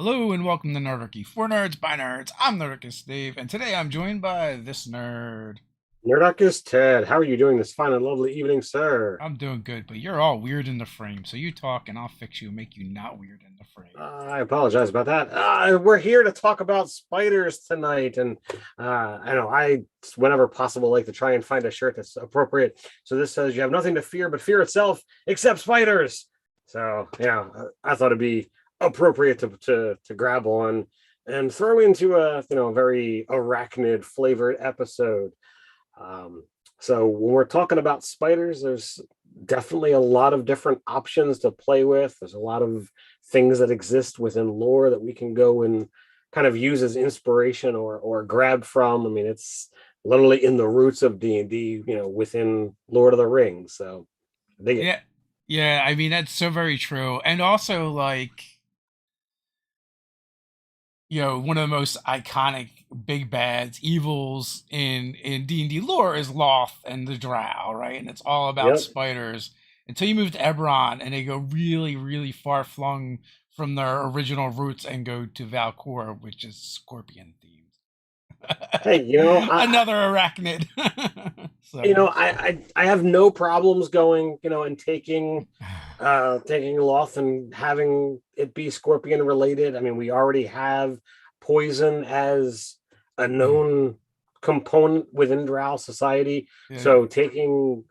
Hello and welcome to Nerdarchy. For nerds, by nerds, I'm Nerdarchy Dave, and today I'm joined by this nerd. Nerdarchus Ted, how are you doing this fine and lovely evening, sir? I'm doing good, but you're all weird in the frame, so you talk and I'll fix you and make you not weird in the frame. I apologize about that. We're here to talk about spiders tonight, and I know I, whenever possible, like to try and find a shirt that's appropriate. So this says you have nothing to fear but fear itself, except spiders. So yeah, I thought it'd be appropriate to grab on and throw into a very arachnid flavored episode. Um, so when we're talking about spiders, there's definitely a lot of different options to play with. There's a lot of things that exist within lore that we can go and kind of use as inspiration or grab from. I mean, it's literally in the roots of D&D, within Lord of the Rings. So I dig it. Yeah, yeah, I mean, that's so very true. And also, one of the most iconic big bads, evils in D&D lore is Loth and the Drow, right? And it's all about Yep. spiders until you move to Eberron and they go really, really far flung from their original roots and go to Valcor, which is scorpion Hey, themed. Another arachnid. So, I have no problems going, and taking Loth and having it be scorpion related. I mean, we already have poison as a known component within Drow society. yeah. So taking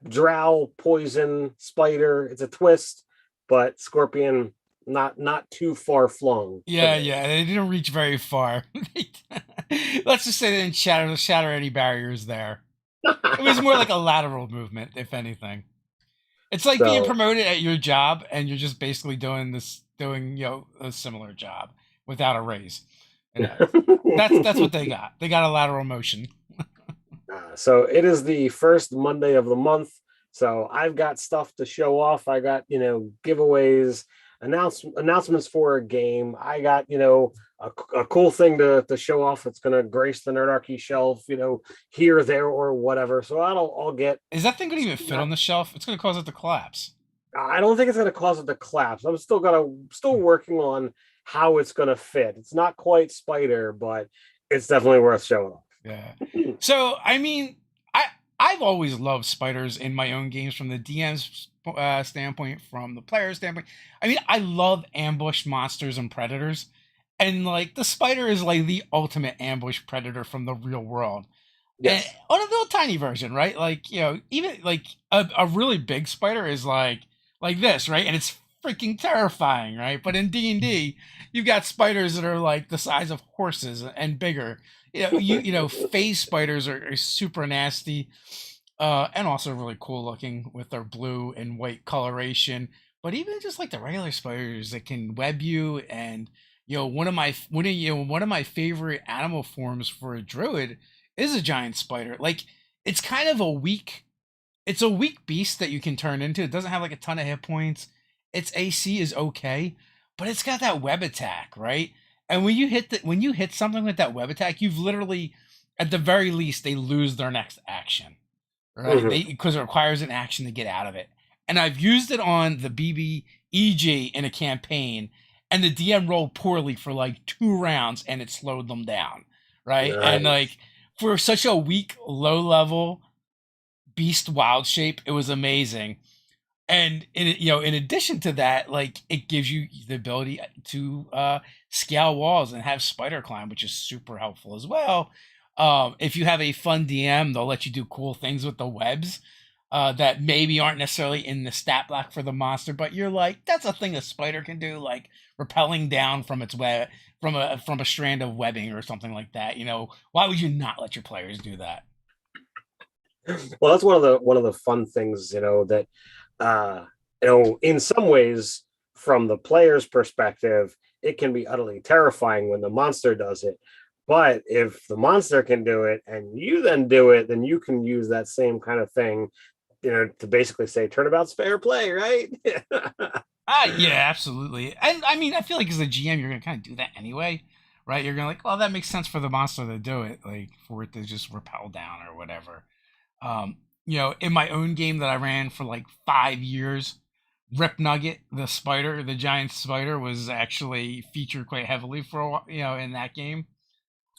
Drow, poison, spider, it's a twist, but scorpion not too far flung for Yeah, me. yeah, they didn't reach very far. Let's just say they didn't shatter any barriers there. It was more like a lateral movement, if anything. It's like being So promoted at your job and you're just basically doing a similar job without a raise. You know, that's what they got. They got a lateral motion. So it is the first Monday of the month. So I've got stuff to show off. I got, giveaways, announcements for a game. I got, a cool thing to show off. It's going to grace the Nerdarchy shelf, here, there, or whatever. So I'll get. Is that thing gonna even fit Not, on the shelf? It's gonna cause it to collapse. I don't think it's going to cause it to collapse. I'm still working on how it's going to fit. It's not quite spider, but it's definitely worth showing off. Yeah. So I mean, I've always loved spiders in my own games from the DM's standpoint, from the player standpoint. I mean, I love ambushed monsters and predators, and like the spider is like the ultimate ambush predator from the real world, and Yes. on a little tiny version, right? Like even like a really big spider is like this, right? And it's freaking terrifying, right? But in D&D, you've got spiders that are like the size of horses and bigger. Phase spiders are super nasty, and also really cool looking with their blue and white coloration. But even just like the regular spiders that can web you, and one of my favorite animal forms for a druid is a giant spider. Like it's kind of a weak it's a weak beast that you can turn into. It doesn't have like a ton of hit points. Its AC is okay, but it's got that web attack, right? And when you hit something with that web attack, you've literally, at the very least, they lose their next action, right? Mhm. They because it requires an action to get out of it. And I've used it on the BBEG in a campaign, and the DM rolled poorly for like 2 rounds, and it slowed them down, right? And Nice. like for such a weak, low level beast wild shape, it was amazing. And in addition to that, like it gives you the ability to scale walls and have spider climb, which is super helpful as well. If you have a fun DM, they'll let you do cool things with the webs that maybe aren't necessarily in the stat block for the monster, but you're like, that's a thing a spider can do, like rappelling down from its web from a strand of webbing or something like that. Why would you not let your players do that? Well, that's one of the fun things, that in some ways, from the player's perspective, it can be utterly terrifying when the monster does it. But if the monster can do it and you then do it, then you can use that same kind of thing, to basically say turnabout's fair play, right? Yeah, absolutely. And I mean, I feel like as a GM, you're gonna kind of do that anyway, right? You're gonna like, well, that makes sense for the monster to do it, like for it to just rappel down or whatever. In my own game that I ran for like 5 years, Rip Nugget, the spider, the giant spider, was actually featured quite heavily for a while, in that game.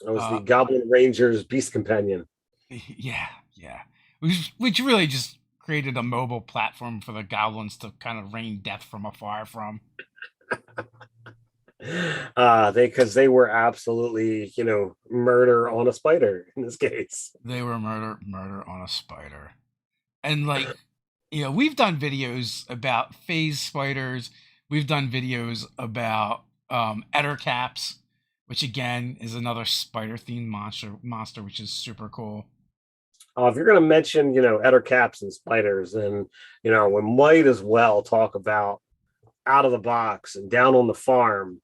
It was Uh, the Goblin Ranger's Beast Companion. yeah, yeah, which really just created a mobile platform for the goblins to kind of rain death from afar from. Because they were absolutely, murder on a spider in this case. They were murder on a spider. And like, we've done videos about phase spiders. We've done videos about ettercaps, which again is another spider themed monster, which is super cool. If you're going to mention, ettercaps and spiders, then, we might as well talk about out of the box and down on the farm,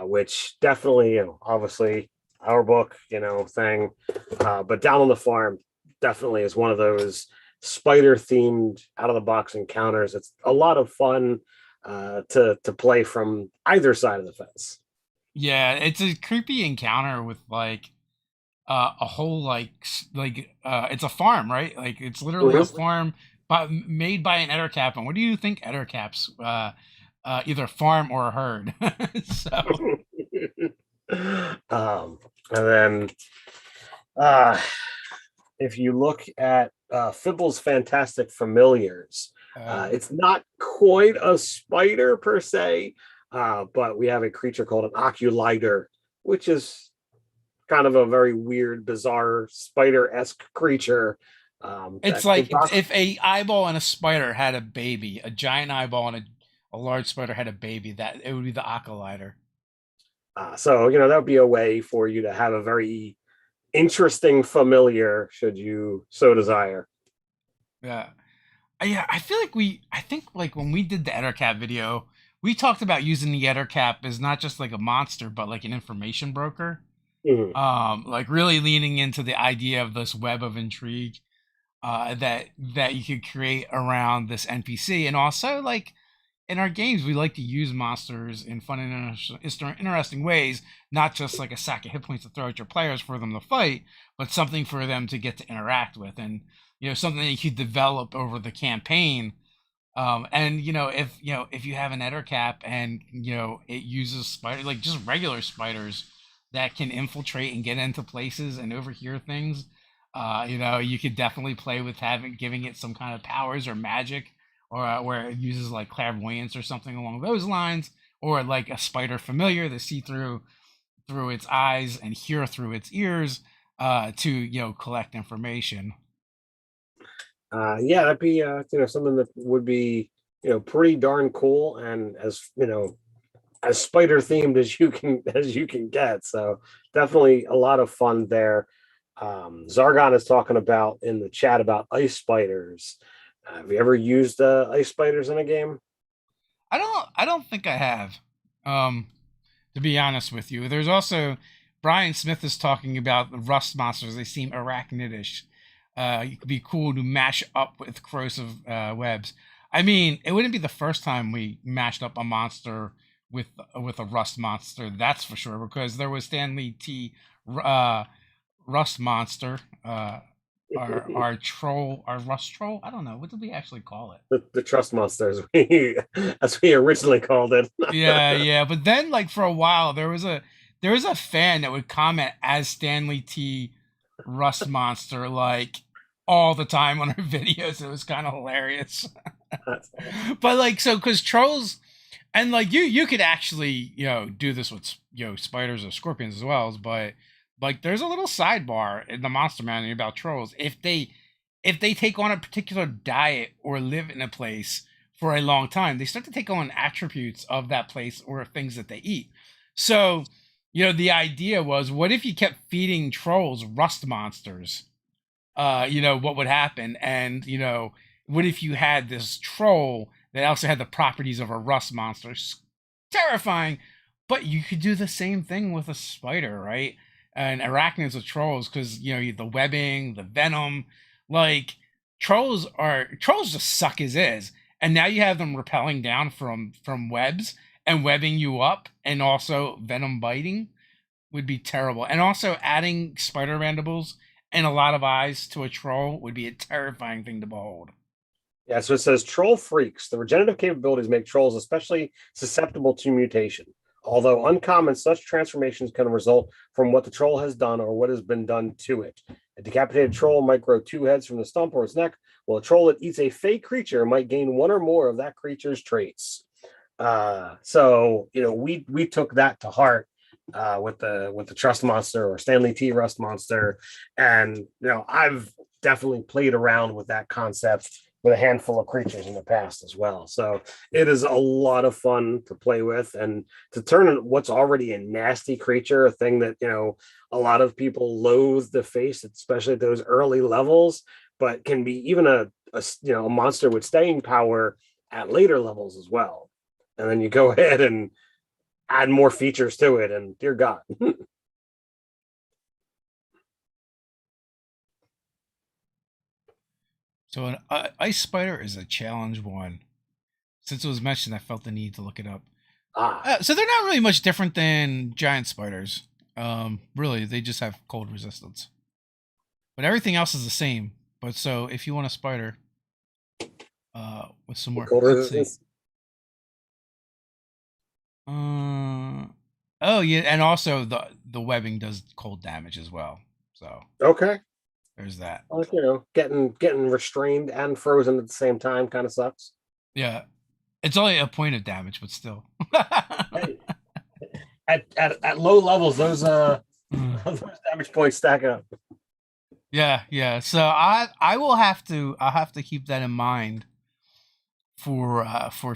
which definitely, obviously our book, thing, but down on the farm definitely is one of those spider themed out of the box encounters. It's a lot of fun to play from either side of the fence. Yeah, it's a creepy encounter with like a whole it's a farm, right? Like it's literally a Mhm. farm but made by an ettercap. And what do you think ettercaps either farm or herd? So um, and then uh, if you look at Fibble's Fantastic Familiars, uh, it's not quite a spider per se, but we have a creature called an oculider, which is kind of a very weird, bizarre spider-esque creature it's that could like possibly. if a eyeball and a spider had a baby, a giant eyeball and a large spider had a baby, that it would be the Acolyter. So that would be a way for you to have a very interesting familiar, should you so desire. Yeah. Yeah, I think like when we did the Ettercap video, we talked about using the Ettercap as not just like a monster, but like an information broker. Mhm. Like really leaning into the idea of this web of intrigue that you could create around this NPC, and also like in our games, we like to use monsters in fun and interesting ways, not just like a sack of hit points to throw at your players for them to fight, but something for them to get to interact with, and something that you could develop over the campaign. And if you have an Ettercap and it uses spider like just regular spiders that can infiltrate and get into places and overhear things, you could definitely play with having giving it some kind of powers or magic, or where it uses like clairvoyance or something along those lines, or like a spider familiar that see through its eyes and hear through its ears, to collect information. Yeah, that'd be something that would be pretty darn cool, and as spider themed as you can get. So definitely a lot of fun there. Zargon is talking about in the chat about ice spiders. Have you ever used ice spiders in a game? I don't think I have. Um, to be honest with you, there's also Brian Smith is talking about the rust monsters. They seem arachnidish. It could be cool to mash up with corrosive webs. I mean, it wouldn't be the first time we mashed up a monster with a rust monster. That's for sure, because there was Stanley T. Uh, Rust monster. Our troll, our rust troll. I don't know, what did we actually call it? The trust monsters, as we originally called it. Yeah, yeah. But then, like for a while, there was a fan that would comment as Stanley T. Rust Monster like all the time on our videos. It was kind of hilarious. That's awesome. But like so, because trolls and like you could actually do this with spiders or scorpions as well. But like there's a little sidebar in the Monster Manual about trolls. If they take on a particular diet or live in a place for a long time, they start to take on attributes of that place or things that they eat. So, the idea was, what if you kept feeding trolls rust monsters? What would happen? And, what if you had this troll that also had the properties of a rust monster? Terrifying, but you could do the same thing with a spider, right? And arachnids with trolls, because the webbing, the venom, like trolls just suck as is, and now you have them repelling down from webs and webbing you up, and also venom biting would be terrible. And also adding spider mandibles and a lot of eyes to a troll would be a terrifying thing to behold. Yeah, so it says troll freaks. The regenerative capabilities make trolls especially susceptible to mutation. Although uncommon, such transformations can result from what the troll has done or what has been done to it. A decapitated troll might grow two heads from the stump or its neck, while a troll that eats a fake creature might gain one or more of that creature's traits. So we took that to heart with the Trust Monster or Stanley T. Rust Monster, and I've definitely played around with that concept with a handful of creatures in the past as well. So it is a lot of fun to play with, and to turn what's already a nasty creature, a thing that a lot of people loathe to face, especially at those early levels, but can be even a monster with staying power at later levels as well. And then you go ahead and add more features to it, and dear God. So an ice spider is a challenge one. Since it was mentioned, I felt the need to look it up. Ah, So they're not really much different than giant spiders. Really, they just have cold resistance. But everything else is the same. But so if you want a spider, with some more, cold let's see. resistance. Oh yeah, and also the webbing does cold damage as well. So Okay. there's that. Like, getting restrained and frozen at the same time kind of sucks. Yeah, it's only a point of damage, but still. Hey, at low levels, those those damage points stack up. Yeah, yeah. So I'll have to keep that in mind for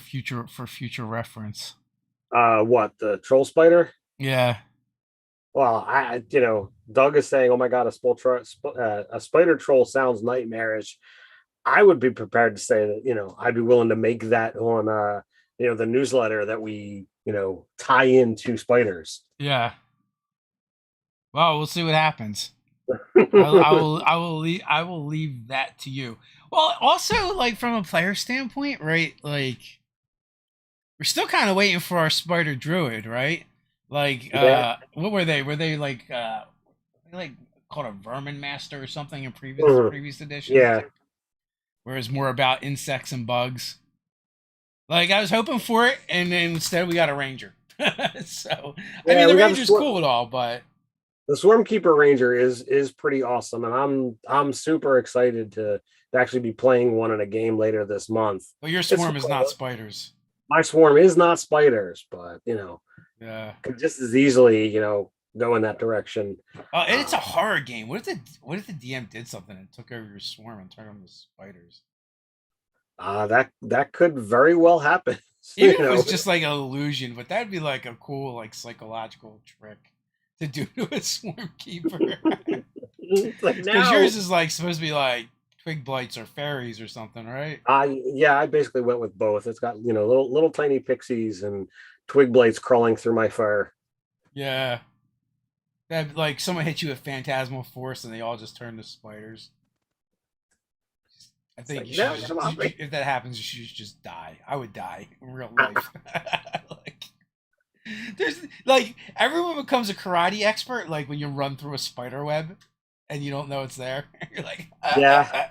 future reference. What, the troll spider? Yeah. Well, Doug is saying, "Oh my God, a spider troll sounds nightmarish." I would be prepared to say that I'd be willing to make that on the newsletter that we tie into spiders. Yeah. Well, we'll see what happens. I will leave that to you. Well, also like from a player standpoint, right? Like we're still kind of waiting for our spider druid, right? Like Yeah. what were they? Were they like called a vermin master or something in Mhm. previous editions? Yeah. Where it's more about insects and bugs. Like I was hoping for it, and then instead we got a ranger. So I mean Yeah, the we got ranger's cool and all, but the Swarmkeeper Ranger is pretty awesome, and I'm super excited to actually be playing one in a game later this month. your It's swarm is not spiders. my swarm is not spiders, but Yeah. could just as easily go in that direction. And it's a Uh, horror game. What if the DM did something and took over your swarm and turned them to spiders? that could very well happen. Even if it was just like an illusion, but that'd be like a cool like psychological trick to do to a swarm keeper. It's like Because now. yours is like supposed to be like twig blights or fairies or something, right? I basically went with both. It's got little tiny pixies and twig blades crawling through my fur. Yeah. That like someone hit you with phantasmal force and they all just turn to spiders. I It's think like, you should no, get just them off me. if that happens, you should just die. I would die in real life. Like, there's like everyone becomes a karate expert like when you run through a spider web and you don't know it's there. You're like, Yeah.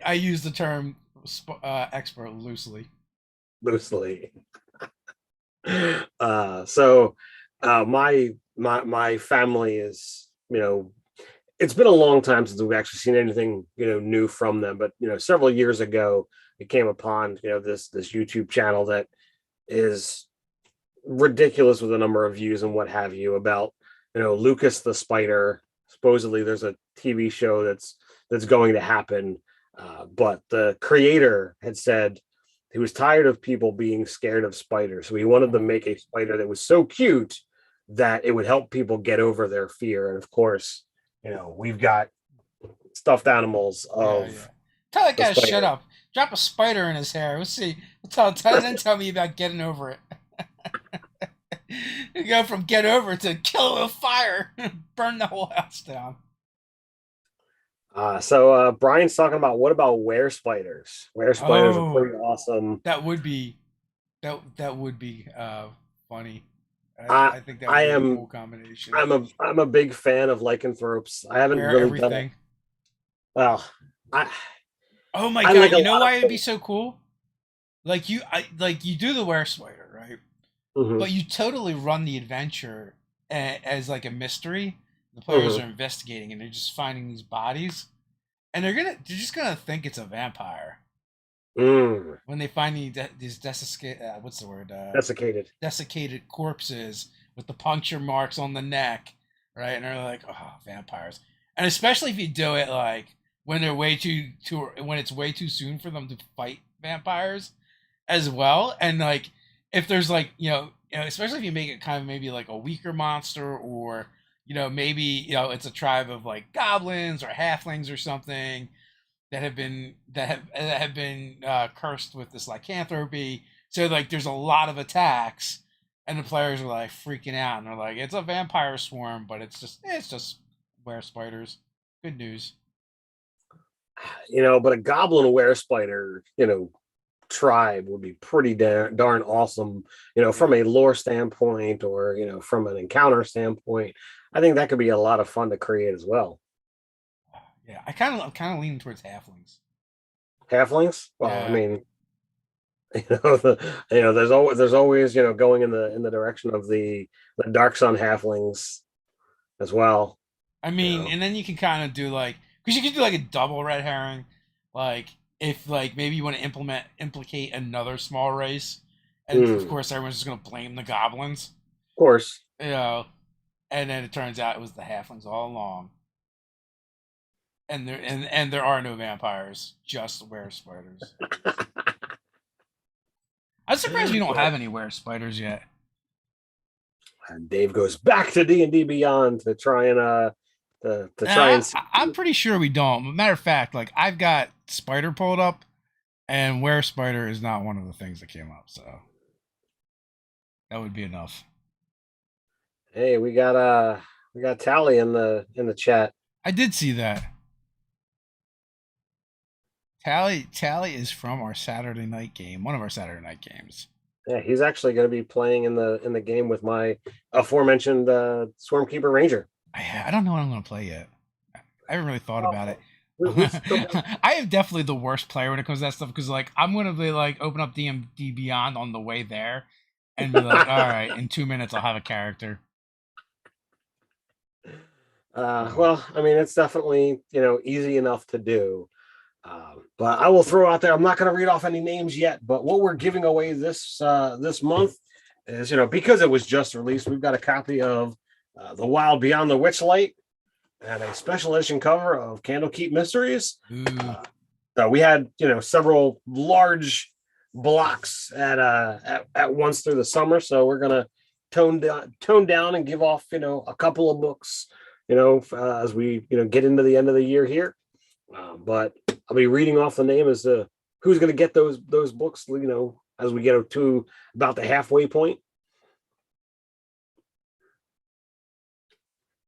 I use the term expert loosely. Loosely. So my family is, it's been a long time since we've actually seen anything new from them, but several years ago we came upon this YouTube channel that is ridiculous with the number of views and what have you, about Lucas the Spider. Supposedly there's a TV show that's going to happen, but the creator had said he was tired of people being scared of spiders, so he wanted to make a spider that was so cute that it would help people get over their fear. And of course, we've got stuffed animals Yeah, yeah. of Tell that the guy to shut spider. up. Drop a spider in his hair. Let's see. Then tell me about getting over it. You go from get over it to kill it with fire, burn the whole house down. So Brian's talking about, what about were spiders? Were spiders are Oh, pretty awesome. that would be that would be funny. I I think that would I be a am cool combination. I'm a big fan of lycanthropes. I haven't Wear really done it. everything. Well, I Oh my I god! like a You know lot of why it'd be things. so cool? Like you do the were spider, right? Hmm. But you totally run the adventure as like a mystery. The players Hmm. are investigating and they're just finding these bodies, and they're just gonna think it's a vampire Mm. when they find these what's the word Desiccated. desiccated corpses with the puncture marks on the neck, right? And they're like, oh, vampires. And especially if you do it like when they're way too when it's way too soon for them to fight vampires as well. And like if there's like especially if you make it kind of maybe like a weaker monster, or maybe it's a tribe of like goblins or halflings or something that have been cursed with this lycanthropy. So like there's a lot of attacks, and the players are like freaking out, and they're like, "It's a vampire swarm, but it's just were spiders." Good news. But a goblin were spider, tribe would be pretty darn awesome, Yeah, from a lore standpoint or, from an encounter standpoint. I think that could be a lot of fun to create as well. yeah. I'm kind of leaning towards halflings. Halflings? Well, I Yeah, mean, there's always, going in the direction of the dark sun halflings as well. I You mean, know. and then you can kind of do like because you could do like a double red herring, like if like maybe you want to implicate another small race, and of Of course everyone's just gonna blame the goblins, course. you know, and then it turns out it was the halflings all along, and there are no vampires, just were spiders. I'm surprised we don't Well, have any were spiders yet. and Dave goes back to D&D Beyond to try and try and see. I'm pretty sure we don't. Matter of fact, like I've got spider pulled up, and were spider is not one of the things that came up, so that would be enough. Hey, we got Tally in the chat. I did see that. Tally is from our Saturday night game, one of our Saturday night games. Yeah, he's actually going to be playing in the game with my aforementioned Swarmkeeper Ranger. I don't know what I'm going to play yet. I haven't really thought about it. Oh, we still I am definitely the worst player when it comes to that stuff because like I'm going to be like open up DMD Beyond on the way there and be like, all right, in 2 minutes I'll have a character. So, well, I mean, it's definitely easy enough to do. But I will throw out there. I'm not going to read off any names yet, but what we're giving away this month is because it was just released. We've got a copy of The Wild Beyond the Witchlight and a special edition cover of Candlekeep Mysteries. ooh, So we had several large blocks at once through the summer. So we're gonna tone down and give off a couple of books as we get into the end of the year here. But I'll be reading off the name as to who's going to get those books. As we get to about the halfway point.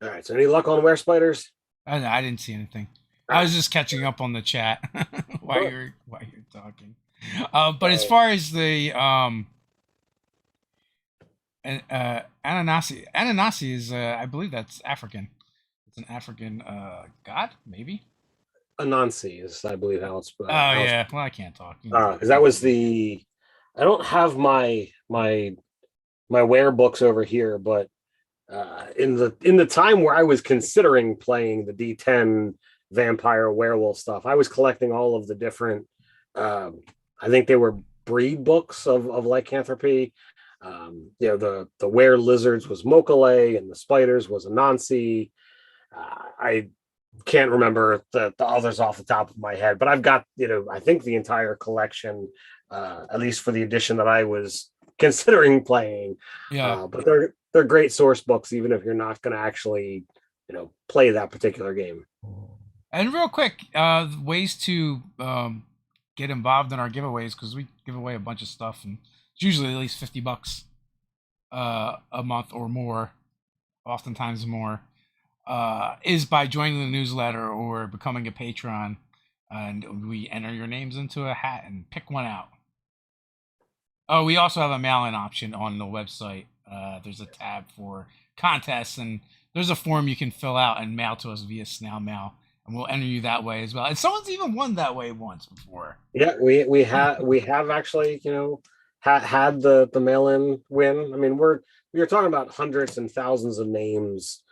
All right. So any luck on Were Spiders? I didn't see anything. All I was right. just catching up on the chat while Sure. you're talking. But as So far as the Ananasi is I believe that's African. It's an African god, maybe. Anansi is, I believe, how it's Oh how it's yeah. Well, I can't talk. You can talk. because that was the. I don't have my Were books over here, but in the time where I was considering playing the D10 vampire werewolf stuff, I was collecting all of the different. I think they were breed books of lycanthropy. The were lizards was Mokale, and the spiders was Anansi. I can't remember the others off the top of my head, but I've got I think the entire collection, at least for the edition that I was considering playing. Yeah. But they're great source books, even if you're not going to actually play that particular game. And real quick, ways to get involved in our giveaways because we give away a bunch of stuff, and it's usually at least $50 a month or more, oftentimes more. Is by joining the newsletter or becoming a patron, and we enter your names into a hat and pick one out. Oh, we also have a mail-in option on the website. There's a tab for contests, and there's a form you can fill out and mail to us via snail mail, and we'll enter you that way as well. And someone's even won that way once before. Yeah, we have actually, had the mail in win. I mean, we are talking about hundreds and thousands of names,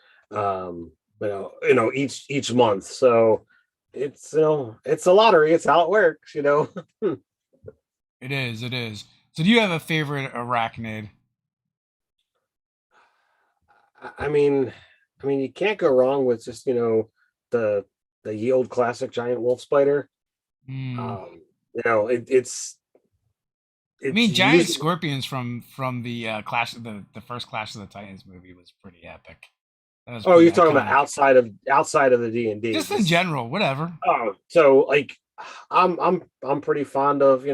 each month. So it's a lottery. It's how it works. It is. It is. So, do you have a favorite arachnid? I mean, you can't go wrong with just the the yield classic giant wolf spider. Hmm. It's I it's mean, giant using. scorpions from the Clash the first Clash of the Titans movie was pretty epic. That was Oh, pretty you're talking about iconic. outside of the D&D. Just in This general, whatever. Oh, so like I'm pretty fond of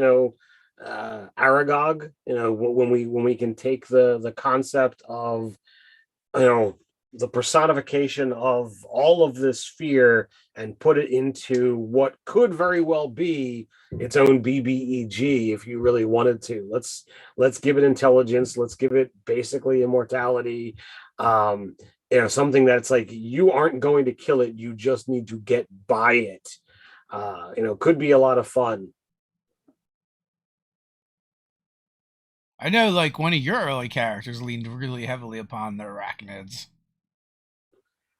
Aragog. When we can take the concept of you know the personification of all of this fear and put it into what could very well be its own BBEG if you really wanted to. Let's give it intelligence. Let's give it basically immortality. Um, something that's like you aren't going to kill it. You just need to get by it. Could be a lot of fun. I know, like one of your early characters leaned really heavily upon the arachnids.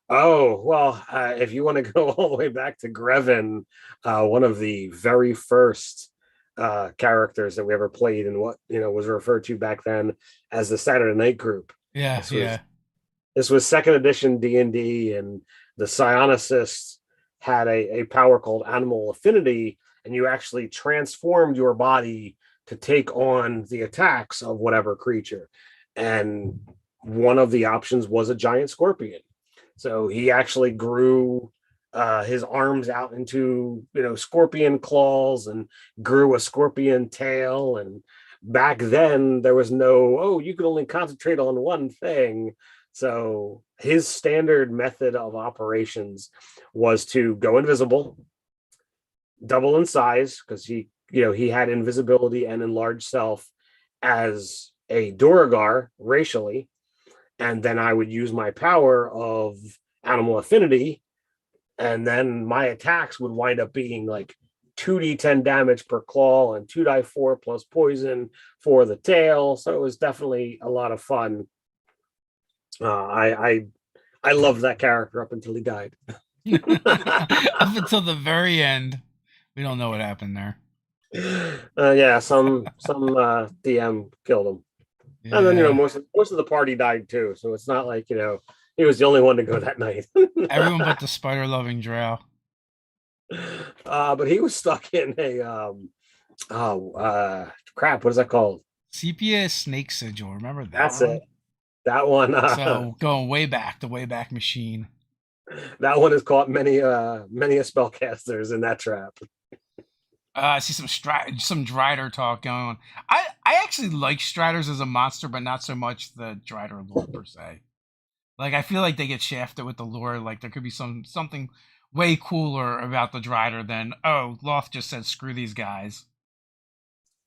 Oh, well, if you want to go all the way back to Grevin, one of the very first characters that we ever played and what was referred to back then as the Saturday Night Group. Yeah, This was yeah. this was second edition D&D, and the Psionicis had a power called Animal Affinity, and you actually transformed your body to take on the attacks of whatever creature. And one of the options was a giant scorpion. So he actually grew his arms out into scorpion claws and grew a scorpion tail. And back then there was no, oh, you can only concentrate on one thing. So his standard method of operations was to go invisible, double in size because he had invisibility and enlarged self as a Duragar racially, and then I would use my power of animal affinity, and then my attacks would wind up being like 2d10 damage per claw and 2d4 plus poison for the tail. So it was definitely a lot of fun. I loved that character up until he died. Up until the very end, we don't know what happened there. Yeah, some DM killed him, and then Yeah. most of the party died too. So it's not like he was the only one to go that night. Everyone but the spider loving drow. But he was stuck in a crap. What is that called? Sepia Snake Sigil. Remember that That's it. one? That one. So going way back, the way back machine. That one has caught many a spellcasters in that trap. I see some Drider talk going on. I actually like Striders as a monster, but not so much the Drider lore per se. Like I feel like they get shafted with the lore. Like there could be something way cooler about the Drider than oh Loth just said screw these guys.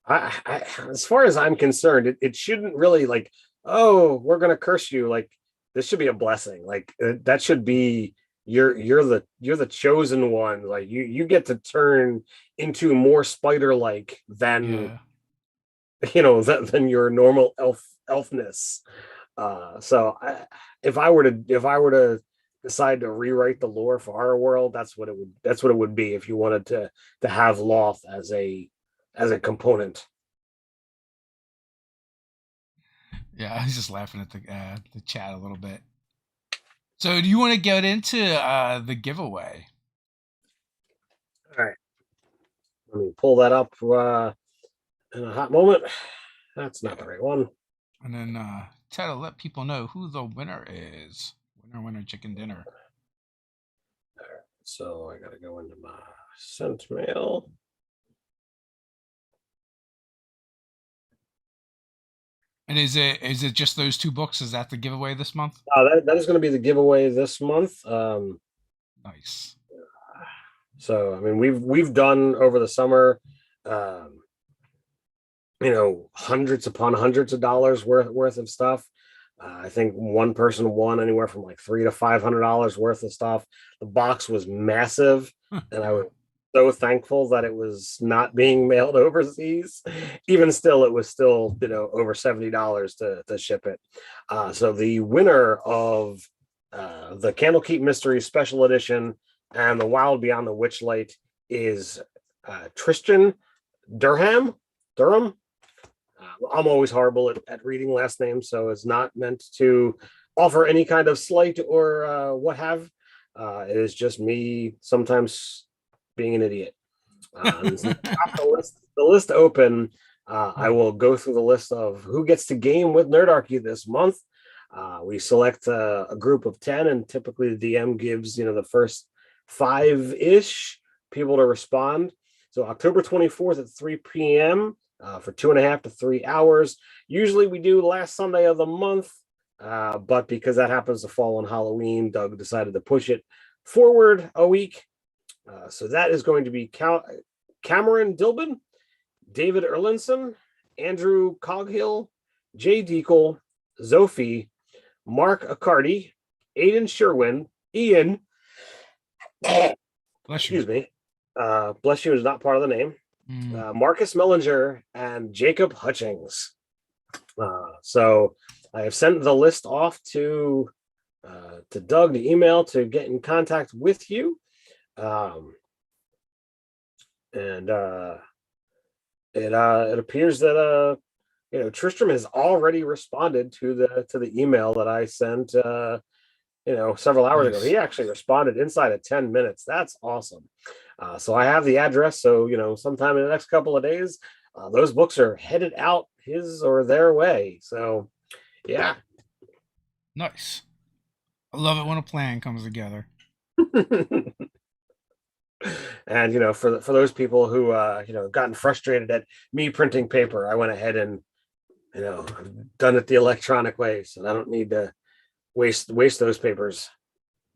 As far as I'm concerned, it shouldn't really like, oh, we're gonna curse you. Like this should be a blessing. Like that should be you're the chosen one. Like you get to turn into more spider like than Yeah. than your normal elfness. So if I were to decide to rewrite the lore for our world, that's what it would be if you wanted to have Loth as a component. Yeah, I was just laughing at the chat a little bit. So, do you want to get into the giveaway? All right, let me pull that up in a hot moment. That's not the Yeah, right one. and then try to let people know who the winner is. Winner, winner, chicken dinner. So I gotta go into my sent mail. And is it just those two books? Is that the giveaway this month? That is going to be the giveaway this month. Nice. So I mean, we've done over the summer, um, hundreds upon hundreds of dollars worth of stuff. I think one person won anywhere from like $300 to $500 worth of stuff. The box was massive, and I was so thankful that it was not being mailed overseas. Even still, it was still over $70 to ship it. So the winner of the Candlekeep Mystery Special Edition and the Wild Beyond the Witchlight is Tristan Durham. Durham. I'm always horrible at reading last names, so it's not meant to offer any kind of slight or what have. It is just me sometimes being an idiot. Since I got the list open, I will go through the list of who gets to game with Nerdarchy this month. We select a group of 10, and typically the DM gives the first 5-ish people to respond. So October 24th at 3 p.m. For 2.5 to 3 hours. Usually we do last Sunday of the month, but because that happens to fall on Halloween, Doug decided to push it forward a week. So that is going to be Cameron Dilbin, David Erlinson, Andrew Coghill, Jay Deacle, Zophie, Mark Accardi, Aiden Sherwin, Ian. Excuse me. Bless you is not part of the name. Marcus Mellinger and Jacob Hutchings. So I have sent the list off to Doug, the email, to get in contact with you. And it appears that Tristram has already responded to the email that I sent several hours ago. He actually responded inside of 10 minutes. That's awesome. So I have the address. So, sometime in the next couple of days, those books are headed out his or their way. So, yeah. Nice. I love it when a plan comes together. And, for those people who, gotten frustrated at me printing paper, I went ahead and, I've done it the electronic way. So I don't need to waste those papers.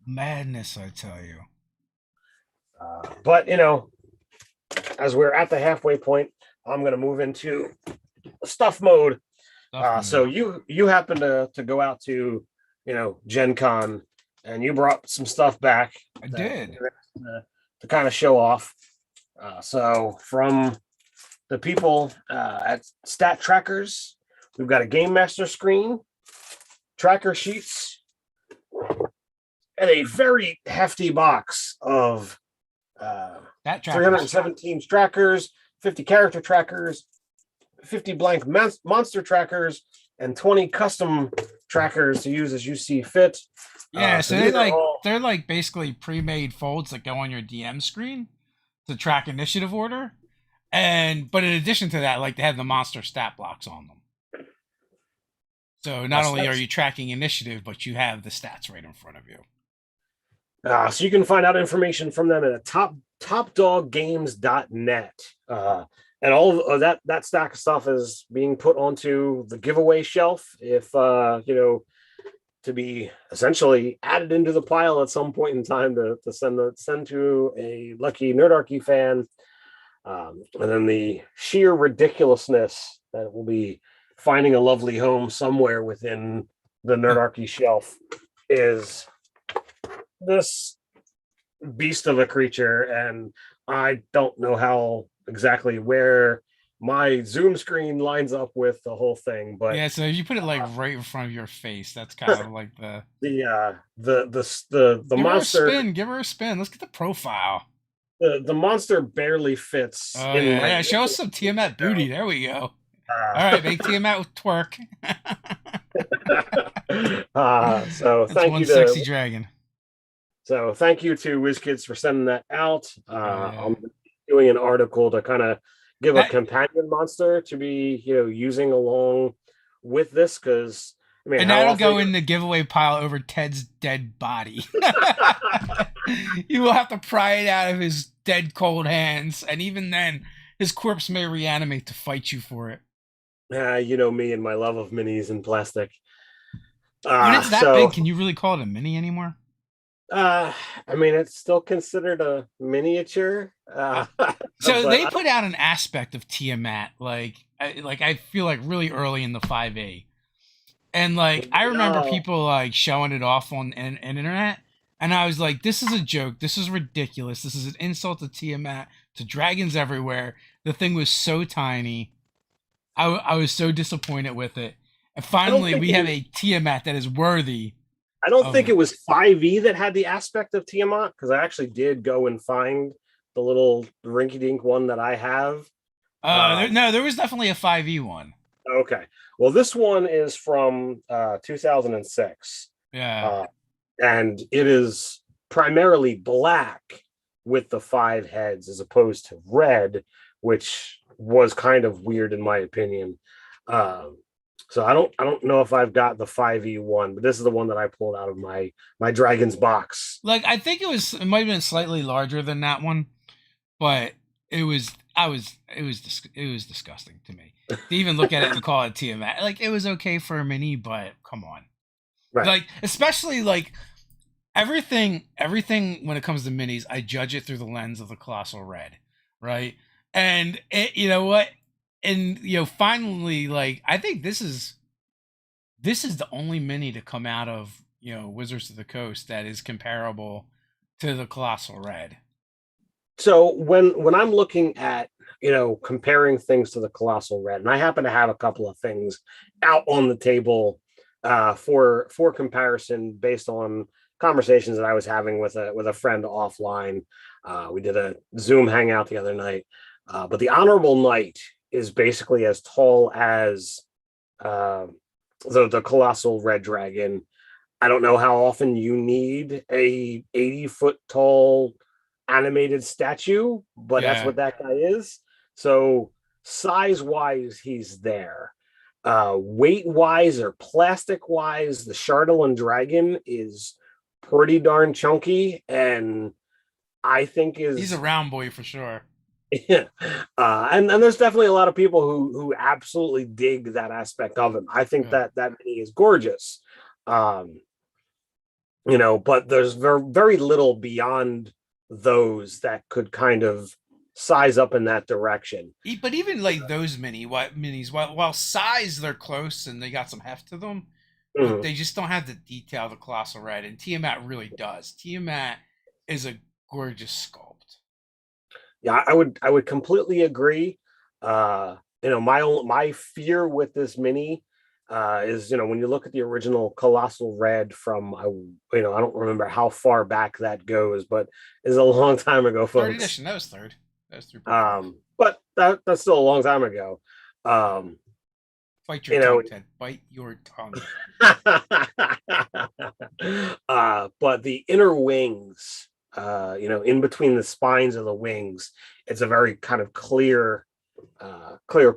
Madness, I tell you. But as we're at the halfway point, I'm going to move into stuff mode. So you happen to go out to Gen Con, and you brought some stuff back. I did to kind of show off. So from the people at Stat Trackers, we've got a Game Master screen, tracker sheets, and a very hefty box of 317 trackers, 50 character trackers, 50 blank monster trackers, and 20 custom trackers to use as you see fit. Yeah, so they're like basically pre-made folds that go on your DM screen to track initiative order. But in addition to that, like, they have the monster stat blocks on them. So not only are you tracking initiative, but you have the stats right in front of you. So you can find out information from them at topdoggames.net. And all of that stack of stuff is being put onto the giveaway shelf if to be essentially added into the pile at some point in time to send to a lucky Nerdarchy fan. And then the sheer ridiculousness that will be finding a lovely home somewhere within the Nerdarchy shelf is this beast of a creature, and I don't know how exactly where my Zoom screen lines up with the whole thing, but yeah, so if you put it like right in front of your face, that's kind of like the monster. Give her a spin. Let's get the profile. The monster barely fits. Oh yeah, show us some Tiamat booty. There we go. All right, make Tiamat with twerk. So that's thank one you to sexy dragon. So thank you to WizKids for sending that out. I'm doing an article to kind of give a companion monster to be using along with this, because and that'll go in the giveaway pile over Ted's dead body. You will have to pry it out of his dead cold hands, and even then his corpse may reanimate to fight you for it. Me and my love of minis and plastic. When it's that big, can you really call it a mini anymore? It's still considered a miniature. So they put out an aspect of Tiamat, like I feel like really early in the 5A. And like I remember No. people like showing it off on internet, and I was like, "This is a joke. This is ridiculous. This is an insult to Tiamat, to dragons everywhere." The thing was so tiny. I was so disappointed with it. And I don't finally, think we it have was, a Tiamat that is worthy I don't think of. it was 5e that had the aspect of Tiamat, because I actually did go and find the little rinky dink one that I have. Um, No, there was definitely a 5e one. okay. Well, this one is from 2006. Yeah. Uh, and it is primarily black with the five heads as opposed to red, which was kind of weird in my opinion. Um, so I don't know if I've got the 5e one, but this is the one that I pulled out of my Dragon's box. Like I think it might have been slightly larger than that one, but it was disgusting to me to even look at it and call it Tiamat. Like it was okay for a mini, but come on. Right. Like especially like everything when it comes to minis, I judge it through the lens of the colossal red, right? And you know what? And finally, like I think this is the only mini to come out of Wizards of the Coast that is comparable to the colossal red. So when I'm looking at comparing things to the colossal red, and I happen to have a couple of things out on the table for comparison based on conversations that I was having with a friend offline. We did a Zoom hangout the other night, but the Honorable Knight is basically as tall as uh, the colossal red dragon. I don't know how often you need a 80-foot tall animated statue, but that's Yeah, what that guy is. So size wise, he's there. Weight wise or plastic wise, the Chardalyn dragon is pretty darn chunky, and I think he's a is round boy for sure. yeah. And there's definitely a lot of people who absolutely dig that aspect of him. I think Yeah. that mini is gorgeous. Um, but there's very little beyond those that could kind of size up in that direction. But even like those minis, while size they're close and they got some heft to them, but Mhm. they just don't have the detail the colossal red, and Tiamat really does. Tiamat is a gorgeous sculpt. Yeah, I would completely agree. My fear with this mini is when you look at the original Colossal Red from I don't remember how far back that goes, but is a long time ago, Third folks. edition, that was third. That was 3.5. But that's still a long time ago. Um, Bite your you know, tongue, Ted. Bite your tongue. but the inner wings, in between the spines of the wings, it's a very kind of clear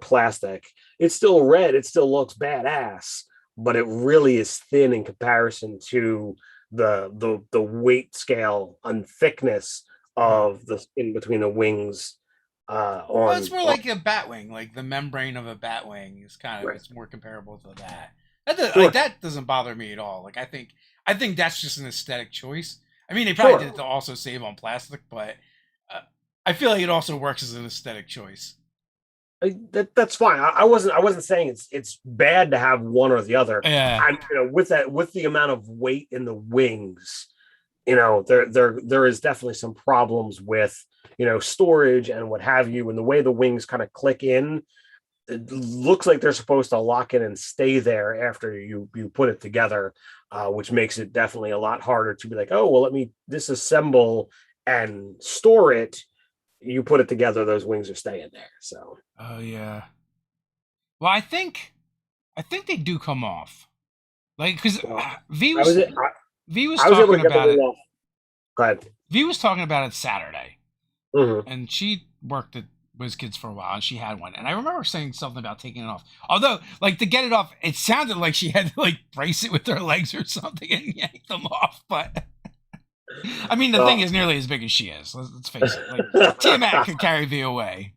plastic. It's still red. It still looks badass, but it really is thin in comparison to the weight scale and thickness Yeah. of the in between the wings. Well, it's more On like a bat wing. Like the membrane of a bat wing is kind of right. it's more comparable to that. Sure, That doesn't bother me at all. Like I think that's just an aesthetic choice. I mean, they probably did it sure. to also save on plastic, but uh, I feel like it also works as an aesthetic choice. That's fine. I wasn't saying it's bad to have one or the other. Yeah, I'm with the amount of weight in the wings, there is definitely some problems with storage and what have you, and the way the wings kind of click in. It looks like they're supposed to lock in and stay there after you put it together, which makes it definitely a lot harder to be like, oh well, let me disassemble and store it. You put it together, those wings are staying there. So oh yeah. Well, I think they do come off. Like because well, V I was was V was I was able to talking get the about wing it. off. Go ahead. V was talking about it Saturday, Mhm. and she worked at WizKids for a while, and she had one. And I remember saying something about taking it off. Although, like to get it off, it sounded like she had to like brace it with her legs or something and yank them off. But I mean, the thing Well, is nearly as big as she is. Let's face it. Like Tiamat could carry V away.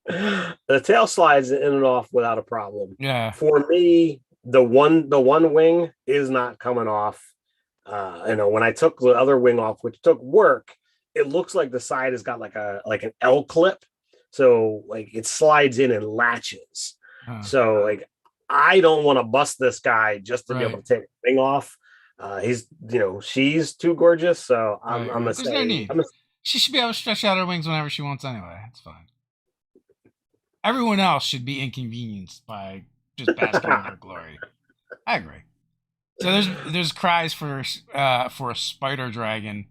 the tail slides in and off without a problem. Yeah. For me, the one wing is not coming off. When I took the other wing off, which took work, it looks like the side has got like an L clip, so like it slides in and latches. Huh. So like I don't want to bust this guy just to be able Right. to take the thing off. He's, she's too gorgeous, so I'm Right. gonna Right. There's no say need. She should be able to stretch out her wings whenever she wants anyway. It's fine. Everyone else should be inconvenienced by just basking in her glory. I agree. So there's cries for a spider dragon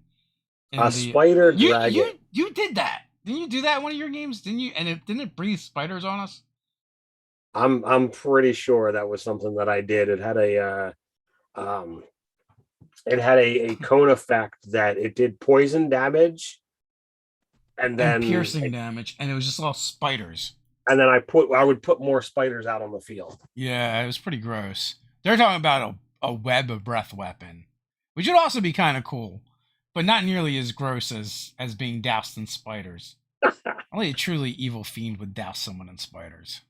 a in the spider you dragon. you did that. Didn't you do that in one of your games? Didn't you? And it didn't it breathe spiders on us? I'm pretty sure that was something that I did. Um it had a cone effect that it did poison damage, and And then piercing damage, and it was just all spiders. I would put more spiders out on the field. Yeah, it was pretty gross. They're talking about a web of breath weapon, which would also be kind of cool, but not nearly as gross as being doused in spiders. Only a truly evil fiend would douse someone in spiders.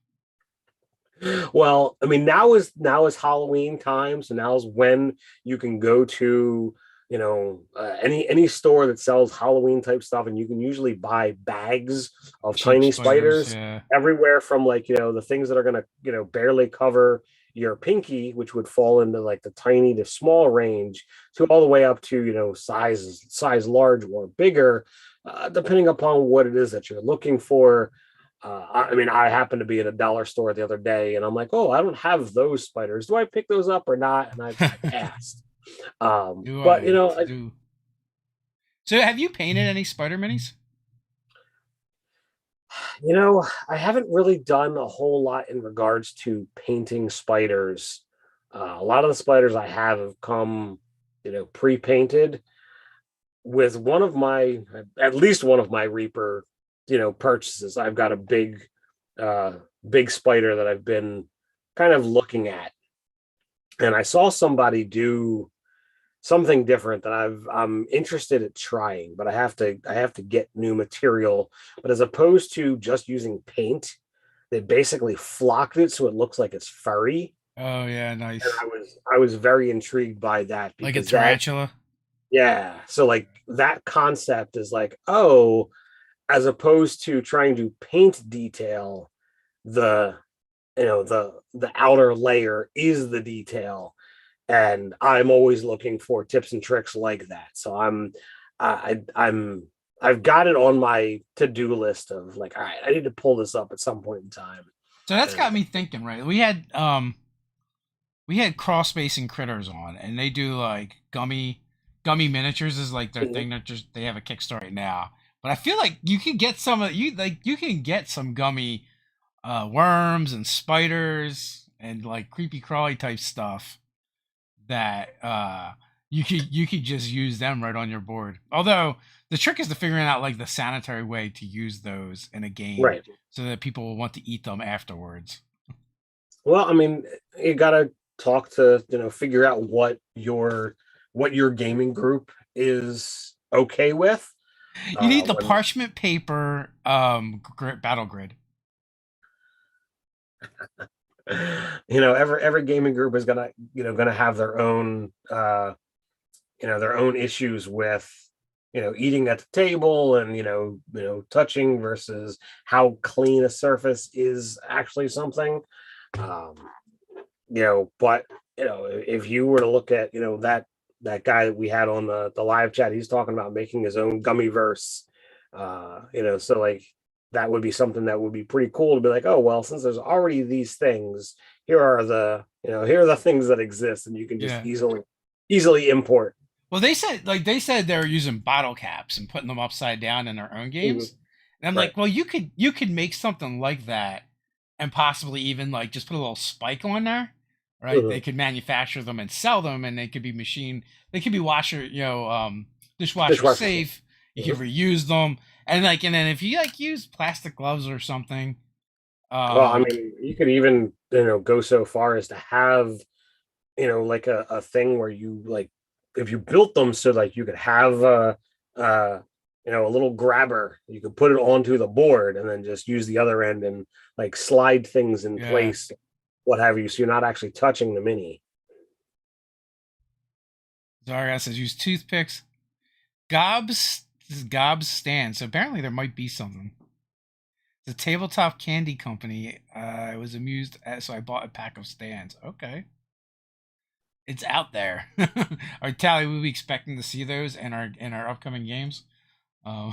Well, I mean, now is Halloween time, so now is when you can go to any store that sells Halloween type stuff, and you can usually buy bags of Cheap tiny spiders, spiders yeah. everywhere from like the things that are gonna barely cover your pinky, which would fall into like the tiny to small range, to all the way up to size large or bigger, depending upon what it is that you're looking for. I mean, I happened to be at a dollar store the other day, and I'm like, "Oh, I don't have those spiders. Do I pick those up or not?" And I passed. Do But I do? So, have you painted any spider minis? I haven't really done a whole lot in regards to painting spiders. A lot of the spiders I have come, pre-painted. With at least one of my Reaper, purchases, I've got a uh, big spider that I've been kind of looking at, and I saw somebody do something different that I'm interested in trying, but I have to get new material. But as opposed to just using paint, they basically flocked it so it looks like it's furry. Oh yeah, And nice. I was very intrigued by that, Like a because tarantula. yeah, so like that concept is like, oh, as opposed to trying to paint detail, the the outer layer is the detail, and I'm always looking for tips and tricks like that. So I've got it on my to-do list of like, all right, I need to pull this up at some point in time. So that's got And me thinking. Right, we had cross spacing critters on, and they do like gummy miniatures is like their thing. They have a Kickstarter right now, but I feel like you can get some of you can get some gummy worms and spiders and like creepy crawly type stuff that you could just use them right on your board. Although the trick is to figuring out like the sanitary way to use those in a game right. so that people will want to eat them afterwards. Well, I mean, you gotta talk to, figure out what your gaming group is okay with. You need the When parchment paper battle grid. every gaming group is gonna have their own issues with eating at the table, and touching versus how clean a surface is actually something. um but if you were to look at that guy that we had on the live chat, he's talking about making his own gummy verse. So like that would be something that would be pretty cool to be like, oh well, since there's already these things, here are the things that exist, and you can just Yeah. easily import. Well, they said they were using bottle caps and putting them upside down in their own Mhm. games. And I'm Right. like, well, you could make something like that and possibly even like just put a little spike on there, right? They Mhm. could manufacture them and sell them, and they could be dishwasher Dishwasher. safe. You could Mhm. reuse them, and then if you like use plastic gloves or something, Well, I um, mean, you could even go so far as to have like a thing where you like, if you built them so like you could have uh a little grabber, you could put it onto the board and then just use the other end and like slide things in yeah. place, what have you, so you're not actually touching the mini. Zarga says use toothpicks. Gobs this is Gobs stand. So apparently there might be something. The tabletop candy company. I was amused, so I bought a pack of stands. Okay, it's out there. Our Tally, we be expecting to see those in our upcoming games. Uh,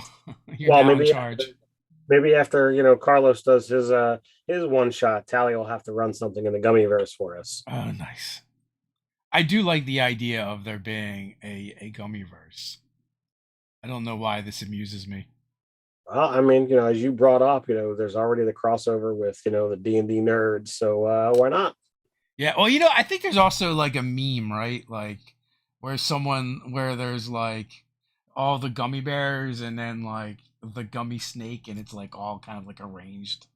you're Well, now in maybe charge. maybe after Carlos does his one shot, Tally will have to run something in the gummy verse for us. Oh, nice. I do like the idea of there being a gummy verse. I don't know why this amuses me. Well, I mean, as you brought up, there's already the crossover with the D&D nerds, so why not? Yeah, well, I think there's also like a meme, right? Like where there's like all the gummy bears and then like the gummy snake, and it's like all kind of like arranged,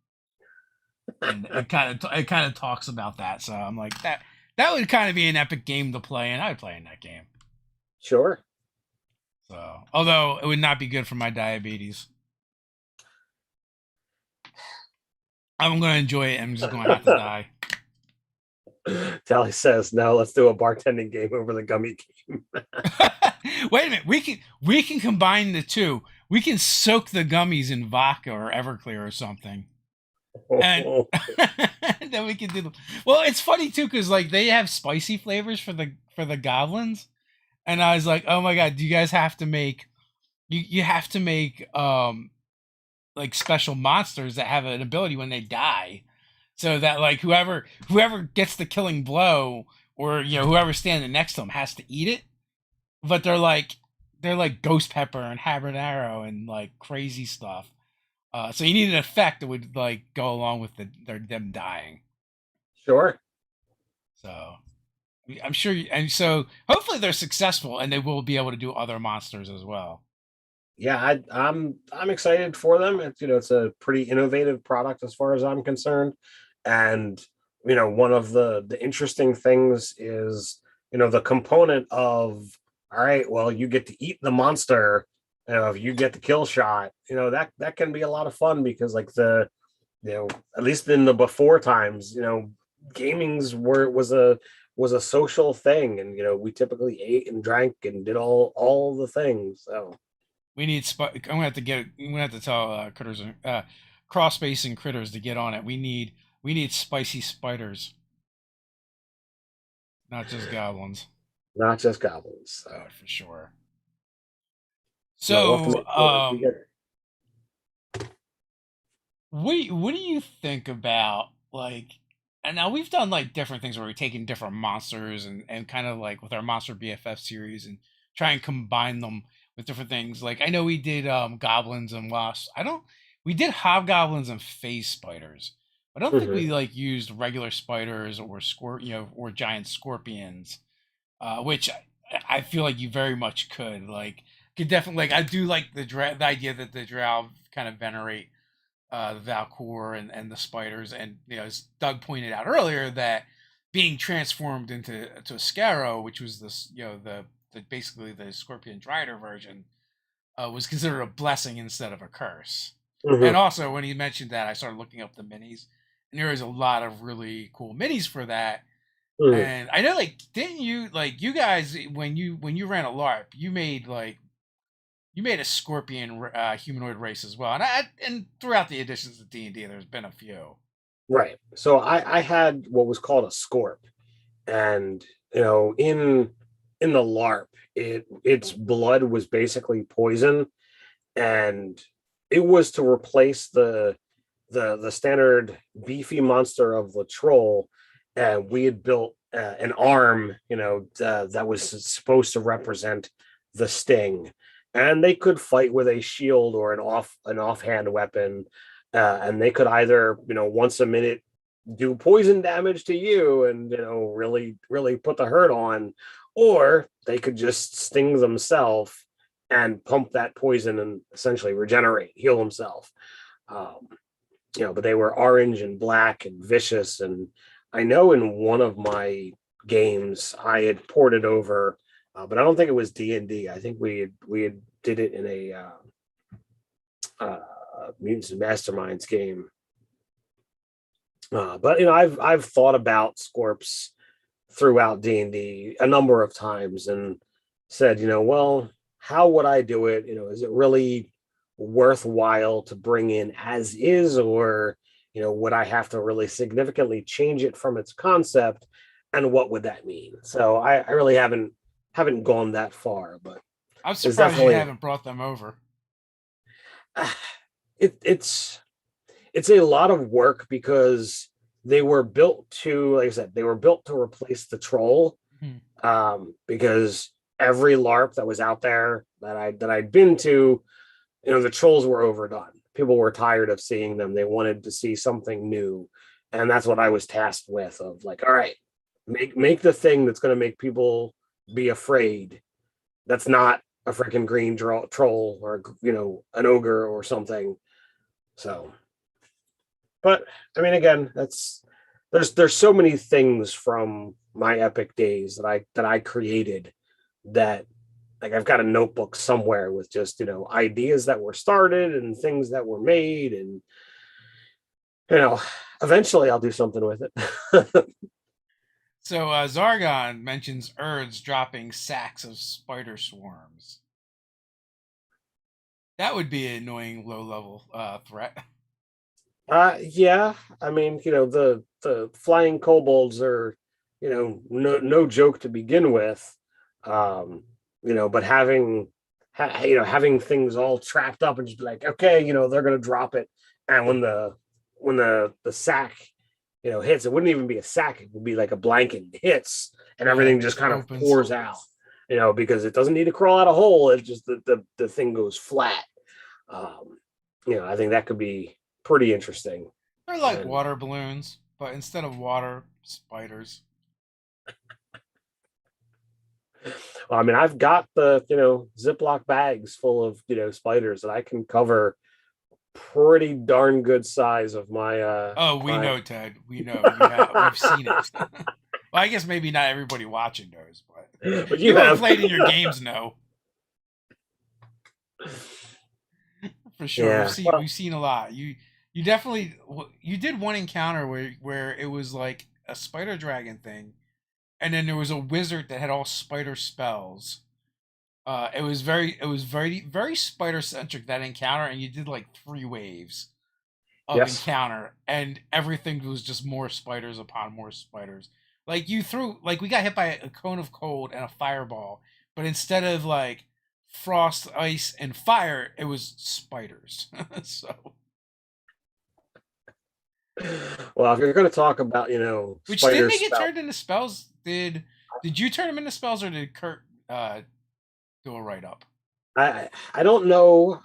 and it kind of talks about that. So I'm like that would kind of be an epic game to play, and I'd play in that game. Sure. So although it would not be good for my diabetes, I'm gonna enjoy it. I'm just gonna have to die. Tally says, no, let's do a bartending game over the gummy game. Wait a minute. We can combine the two. We can soak the gummies in vodka or Everclear or something, and then we can do them. Well, it's funny too because like they have spicy flavors for the goblins, and I was like, oh my god, do you guys have to make you have to make like special monsters that have an ability when they die, so that like whoever gets the killing blow or whoever's standing next to them has to eat it, but they're like ghost pepper and habanero and like crazy stuff. So you need an effect that would like go along with them dying. Sure. So I'm sure, and so hopefully they're successful and they will be able to do other monsters as well. Yeah, I'm excited for them. It's a pretty innovative product as far as I'm concerned, and one of the interesting things is the component of, all right, well, you get to eat the monster. If you get the kill shot, that can be a lot of fun because like at least in the before times, gamings was a social thing, and we typically ate and drank and did all the things. So We need. I'm gonna have to get. I'm gonna have to tell critters, cross space and critters to get on it. We need spicy spiders, not just goblins. not just goblins. So For sure. no, we'll have to So, make sure we get. what do you think about like? And now we've done like different things where we're taking different monsters and kind of like with our Monster BFF series and try and combine them with different things. Like I know we did goblins and wasps. I don't. We did hobgoblins and phase spiders. I don't think Mhm. we like used regular spiders or or giant scorpions, which I feel like you very much could like could definitely like I do like the idea that the drow kind of venerate the Valcour and the spiders, and as Doug pointed out earlier, that being transformed into a Scarrow, which was this the basically the Scorpion Drider version, was considered a blessing instead of a curse. And Mhm. also, when he mentioned that, I started looking up the minis, and there is a lot of really cool minis for that. Mhm. And I know, like, didn't you like you guys when you ran a LARP, you made a scorpion humanoid race as well, and and throughout the editions of D&D, there's been a few. Right. So I had what was called a scorp, and in the LARP, its blood was basically poison, and it was to replace the standard beefy monster of the troll, and we had built an arm, that was supposed to represent the sting, and they could fight with a shield or an offhand weapon, and they could either once a minute do poison damage to you and really really put the hurt on, or they could just sting themselves and pump that poison and essentially regenerate, heal themselves. um, but they were orange and black and vicious. And I know in one of my games I had ported over, but I don't think it was D&D. I think we had did it in a Mutants and Masterminds game. But I've thought about Scorps throughout D&D a number of times and said, well, how would I do it? Is it really worthwhile to bring in as is, or would I have to really significantly change it from its concept, and what would that mean? So I really haven't gone that far, but I'm it's surprised you definitely haven't brought them over. it's a lot of work because they were built to, like I said, they were built to replace the troll. Hmm. Because every LARP that was out there that I'd been to, the trolls were overdone. People were tired of seeing them. They wanted to see something new, and that's what I was tasked with. Of like, all right, make the thing that's going to make people be afraid. That's not a freaking green troll, or an ogre or something. So, but I mean, again, there's so many things from my epic days that I created, that like I've got a notebook somewhere with just ideas that were started and things that were made, and you know eventually I'll do something with it. So Zargon mentions Urds dropping sacks of spider swarms. That would be an annoying low level threat. Yeah, I mean, the flying kobolds are, no joke to begin with. But having things all trapped up and just be like, okay, they're gonna drop it, and when the sack, hits, it wouldn't even be a sack; it would be like a blanket hits, and Yeah, everything it just just kind of opens. pours out. Because it doesn't need to crawl out a hole; it just the thing goes flat. I think that could be pretty interesting. They're like And water balloons, but instead of water, spiders. well, I mean, I've got the Ziploc bags full of spiders that I can cover pretty darn good size of my Oh, we my. know, Ted. We know you have. We've seen it. Well, I guess maybe not everybody watching knows, but But you people who have. played in your games know for sure. We've Yeah. seen Well, we've seen a lot. You definitely you did one encounter where it was like a spider dragon thing, and then there was a wizard that had all spider spells. It was very spider centric, that encounter, and you did like 3 waves of yes. encounter, and everything was just more spiders upon more spiders. Like you threw, like we got hit by a cone of cold and a fireball, but instead of like frost, ice, and fire, it was spiders. So, Well, if you're going to talk about which did spider they get spell, turned into spells? Did you turn them into spells, or did Kurt do a write up? I don't know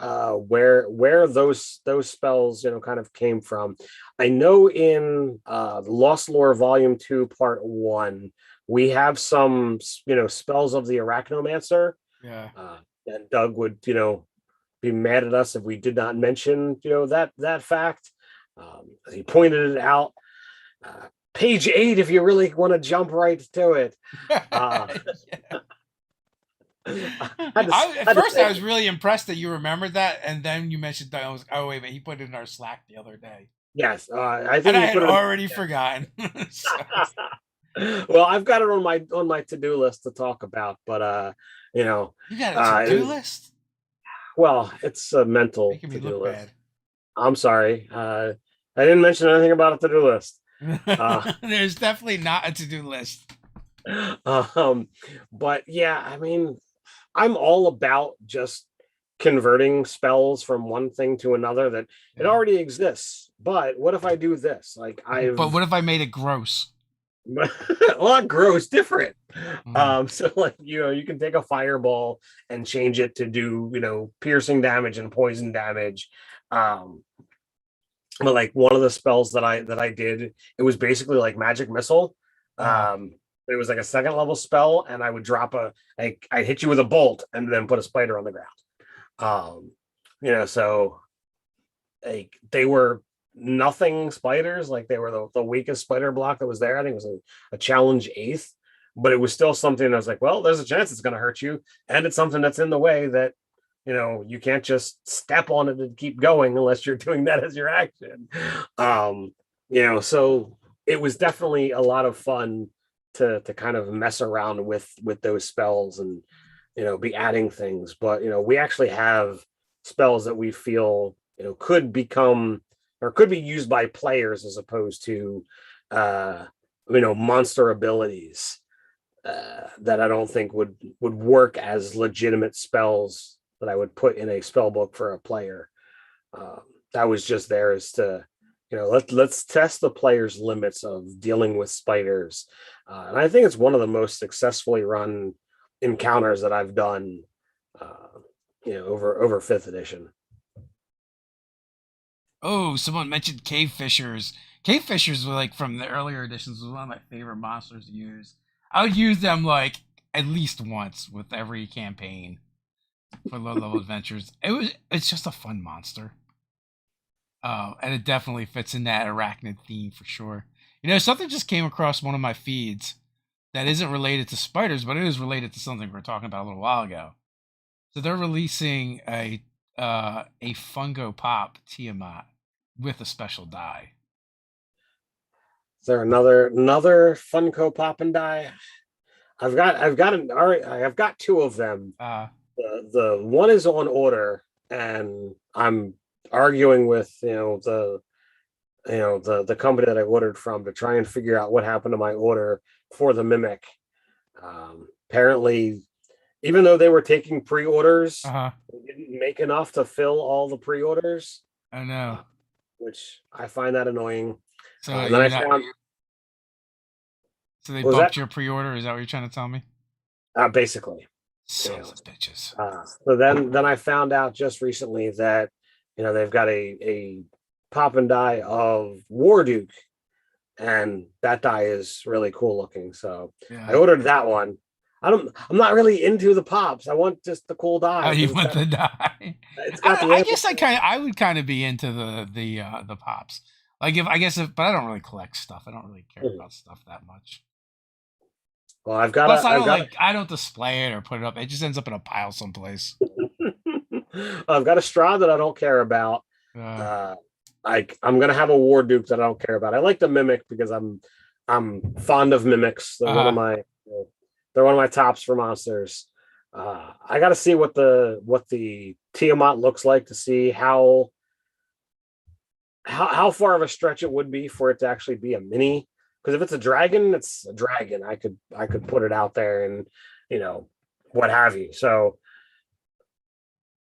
where those spells kind of came from. I know in the Lost Lore Volume 2 Part 1 we have some spells of the Arachnomancer, Yeah. and Doug would be mad at us if we did not mention that fact. He pointed it out. Page 8, if you really want to jump right to it. Uh, Yeah. had to, At had to first, I say, was really impressed that you remembered that, and then you mentioned that. I was, oh wait, he put it in our Slack the other day, yes, I and think I he had put it. already forgotten. So, Well, I've got it on my to-do list to talk about, but you know, you got a it to-do was, list? well, it's a mental Making me to-do look list. bad. I'm sorry. I didn't mention anything about a to-do list. Uh, There's definitely not a to-do list. um, but yeah, I mean, I'm all about just converting spells from one thing to another that it Yeah. already exists. But what if I do this? Like But I've what if I made it gross? a lot gross different. Mm. So like you can take a fireball and change it to do piercing damage and poison damage. Um, but like one of the spells that I did, it was basically like magic missile. Oh, It was like a second level spell, and I would drop I'd hit you with a bolt and then put a spider on the ground. Um, so like they were nothing spiders, like they were the weakest spider block that was there. I think it was a challenge eighth, but it was still something I was like, well, there's a chance it's going to hurt you, and it's something that's in the way that you can't just step on it and keep going unless you're doing that as your action. So it was definitely a lot of fun to kind of mess around with those spells and be adding things. But we actually have spells that we feel could become or could be used by players as opposed to monster abilities that I don't think would work as legitimate spells that I would put in a spell book for a player. That was just there as to let's test the player's limits of dealing with spiders, and I think it's one of the most successfully run encounters that I've done over fifth edition. Oh, someone mentioned cave fishers. Cave fishers were like from the earlier editions was one of my favorite monsters to use. I would use them like at least once with every campaign for low level adventures. It's just a fun monster. And it definitely fits in that arachnid theme for sure. Something just came across one of my feeds that isn't related to spiders, but it is related to something we were talking about a little while ago. So they're releasing a Fungo Pop Tiamat with a special die. Is there another Funko Pop and die? I've got two of them. The one is on order, and I'm arguing with the company that I ordered from to try and figure out what happened to my order for the Mimic. Apparently, even though they were taking pre-orders, they didn't make enough to fill all the pre-orders. I know, which I find that annoying. So then I found. So they bumped your pre-order. Is that what you're trying to tell me? Basically. Sons of bitches. So then I found out just recently that they've got a pop and die of Warduke, and that die is really cool looking. So I ordered that one. I'm not really into the pops. I want just the cool die. Oh, you want the die? I guess I would kind of be into the pops. Like but I don't really collect stuff. I don't really care about stuff that much. Well, I've got. Plus, I don't display it or put it up. It just ends up in a pile someplace. I've got a straw that I don't care about. I'm gonna have a Warduke that I don't care about. I like the Mimic because I'm fond of Mimics. They're one of my tops for monsters. I got to see what the Tiamat looks like to see how far of a stretch it would be for it to actually be a mini. Because if it's a dragon, it's a dragon. I could put it out there and what have you. So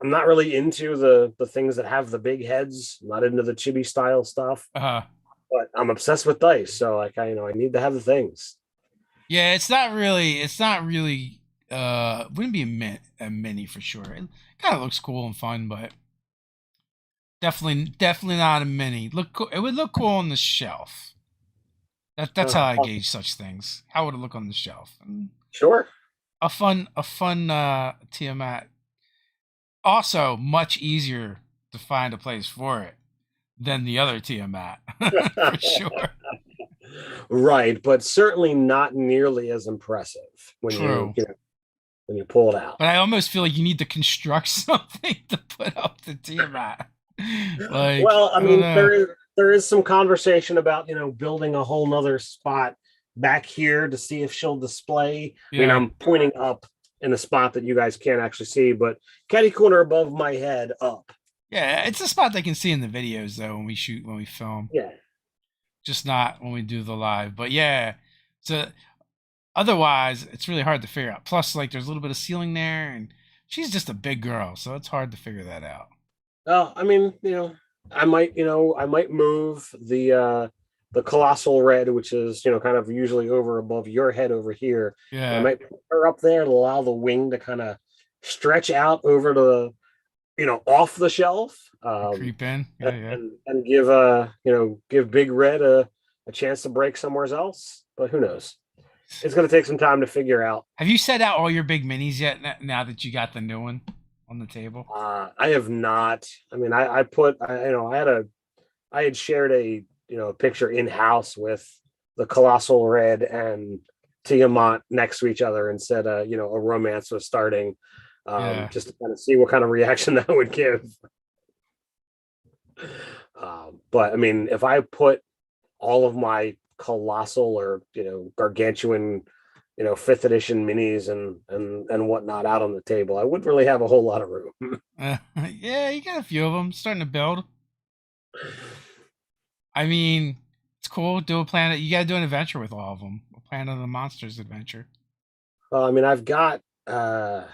I'm not really into the things that have the big heads. I'm not into the chibi style stuff. But I'm obsessed with dice, so I need to have the things. Yeah, it's not really wouldn't be a mini for sure. It kind of looks cool and fun, but definitely not a mini. It would look cool on the shelf. That's how I gauge such things. How would it look on the shelf? Sure. A fun Tiamat. Also, much easier to find a place for it than the other Tiamat, for sure. Right, but certainly not nearly as impressive when you pull it out. But I almost feel like you need to construct something to put up the Tiamat. Well, I mean, there is some conversation about building a whole nother spot back here to see if she'll display. Yeah. I mean, I'm pointing up in the spot that you guys can't actually see, but catty corner above my head up. Yeah, it's a spot they can see in the videos though when we film. Yeah. Just not when we do the live. But yeah. So otherwise it's really hard to figure out. Plus, there's a little bit of ceiling there, and she's just a big girl, so it's hard to figure that out. Oh, I mean, I might move the colossal red, which is kind of usually over above your head over here. Yeah, I might put her up there to allow the wing to kind of stretch out over to off the shelf, creep in, and give Big Red a chance to break somewhere else. But who knows? It's going to take some time to figure out. Have you set out all your big minis yet? Now that you got the new one on the table? I have not. I mean, I had shared a picture in house with the colossal red and Tiamat next to each other and said a romance was starting, just to kind of see what kind of reaction that would give. But I mean, if I put all of my colossal or gargantuan fifth edition minis and whatnot out on the table, I wouldn't really have a whole lot of room. Yeah, you got a few of them starting to build. I mean, it's cool. Do a planet. You got to do an adventure with all of them. A Planet of the Monsters adventure. I mean, I've got from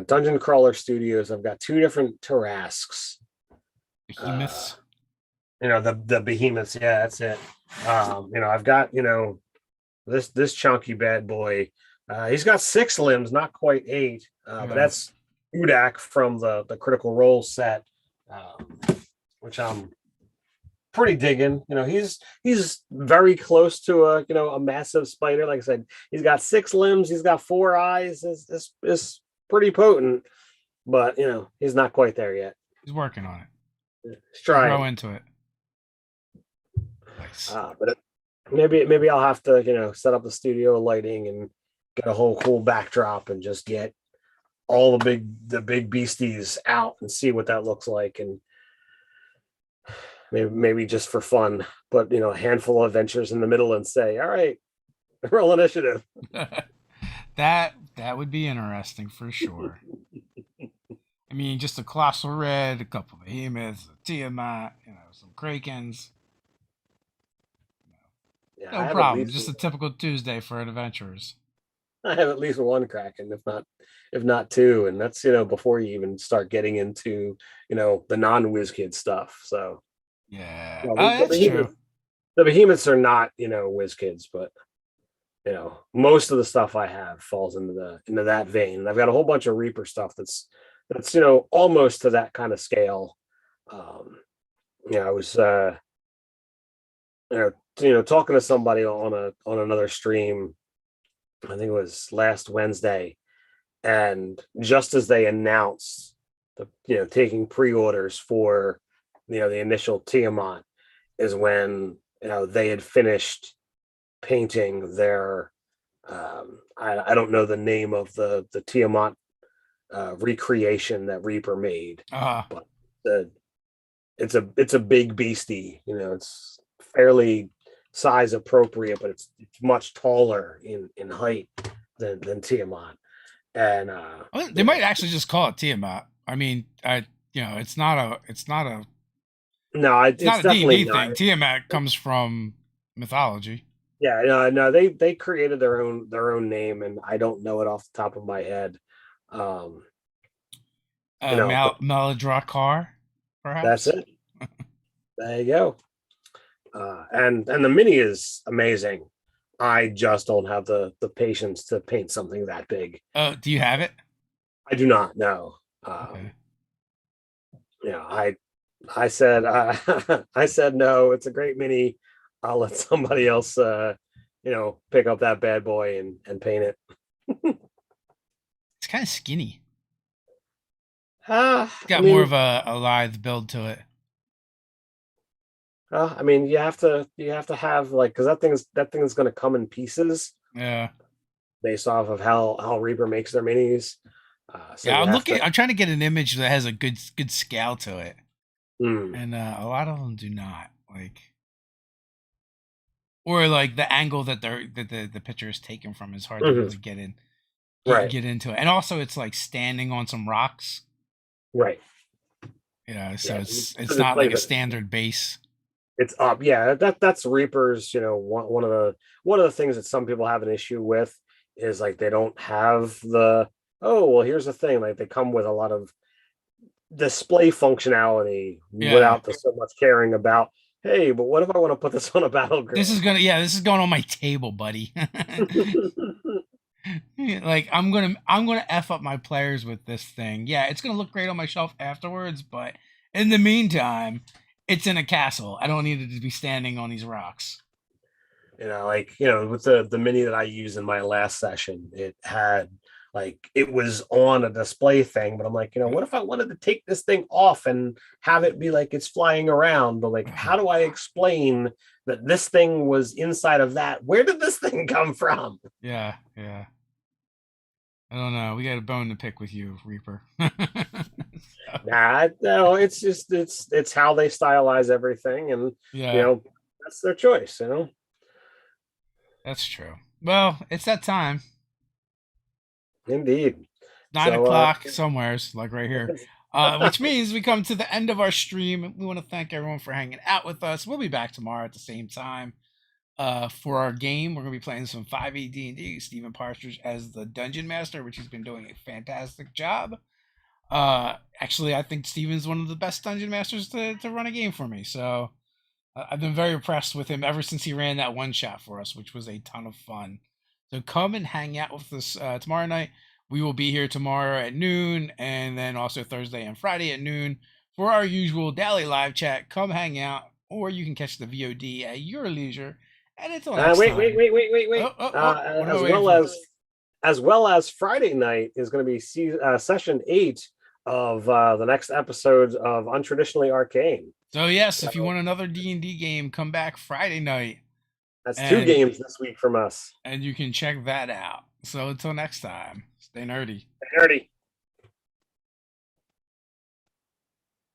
Dungeon Crawler Studios, I've got two different Tarrasques. Uh, Behemoths. the behemoths. Yeah, that's it. I've got this chunky bad boy. He's got 6 limbs, not quite 8. But Yeah, that's Udak from the Critical Role set, um, which I'm pretty digging. He's very close to a massive spider. Like I said, he's got 6 limbs. He's got 4 eyes. Is pretty potent, but he's not quite there yet. he's working on it. He's Grow trying. into it. Nice. But maybe I'll have to set up the studio lighting and get a whole cool backdrop and just get all the big beasties out and see what that looks like, and maybe just for fun put a handful of adventures in the middle and say, all right, roll initiative. That would be interesting for sure. I mean, just a colossal red, a couple of behemoths, a Tiamat, some krakens. Yeah, No problem. Just a typical Tuesday for adventurers. I have at least one Kraken, if not two, and that's before you even start getting into the non-whiz kid stuff. So Yeah, well, the that's true. behemoths are not whiz kids, but most of the stuff I have falls into that vein. And I've got a whole bunch of Reaper stuff that's almost to that kind of scale. I was talking to somebody on another stream. I think it was last Wednesday, and just as they announced taking pre-orders for the initial Tiamat, is when they had finished painting their I don't know the name of the Tiamat recreation that Reaper made, Uh, but the it's a big beastie. It's fairly size appropriate, but it's much taller in height than Tiamat. And they might actually just call it Tiamat. I mean, no, it's not it's a D and definitely D not. thing. Tiamat comes from mythology. Yeah, no, they created their own name, and I don't know it off the top of my head. Um, but Maladrakar, that's perhaps. it. There you go. And the mini is amazing. I just don't have the patience to paint something that big. Do you have it? I do not know. Okay. I said I said no. It's a great mini. I'll let somebody else pick up that bad boy and paint it. It's kind of skinny. I It's got more of mean, a lithe build to it. I mean, you have to have like, because that thing is going to come in pieces Yeah. based off of how Reaper makes their minis. So Yeah, you have to. I'm trying to get an image that has a good scale to it, Mm, and a lot of them do not. Or like the angle that the picture is taken from is hard to mhm, really right, get into it. And also, it's like standing on some rocks. right. So Yeah, it's because it's not like like a standard base. it's up. Yeah, that's Reapers. One of the things that some people have an issue with is like they don't have the, oh well, here's the thing, like they come with a lot of display functionality Yeah. without so much caring about, hey, but what if I want to put this on a battleground? This is going on my table, buddy. Like I'm gonna f up my players with this thing. Yeah, it's gonna look great on my shelf afterwards, but in the meantime, it's in a castle. I don't need it to be standing on these rocks. With the mini that I used in my last session, it was on a display thing, but I'm like, what if I wanted to take this thing off and have it be like it's flying around? But like, how do I explain that this thing was inside of that? Where did this thing come from? Yeah, yeah. I don't know. We got a bone to pick with you, Reaper. So, Nah, no, it's just it's how they stylize everything, and yeah, that's their choice. that's true. Well, it's that time. Indeed. Nine So o'clock somewheres, like right here. Which means we come to the end of our stream. We want to thank everyone for hanging out with us. We'll be back tomorrow at the same time. For our game, we're gonna be playing some 5e D&D. Stephen Partridge as the dungeon master, which he's been doing a fantastic job. Actually, I think Steven's one of the best dungeon masters to run a game for me. So I've been very impressed with him ever since he ran that one shot for us, which was a ton of fun. So come and hang out with us tomorrow night. We will be here tomorrow at noon, and then also Thursday and Friday at noon for our usual daily live chat. Come hang out, or you can catch the VOD at your leisure. And until next wait, wait, time. wait, wait, wait, wait. What am I As waiting well for? as Friday night is going to be session 8 of the next episodes of Untraditionally Arcane. So yes, if you So want another D&D game, come back Friday night, that's 2 and games this week from us. you can check that out. So until next time, stay nerdy. Nerdy.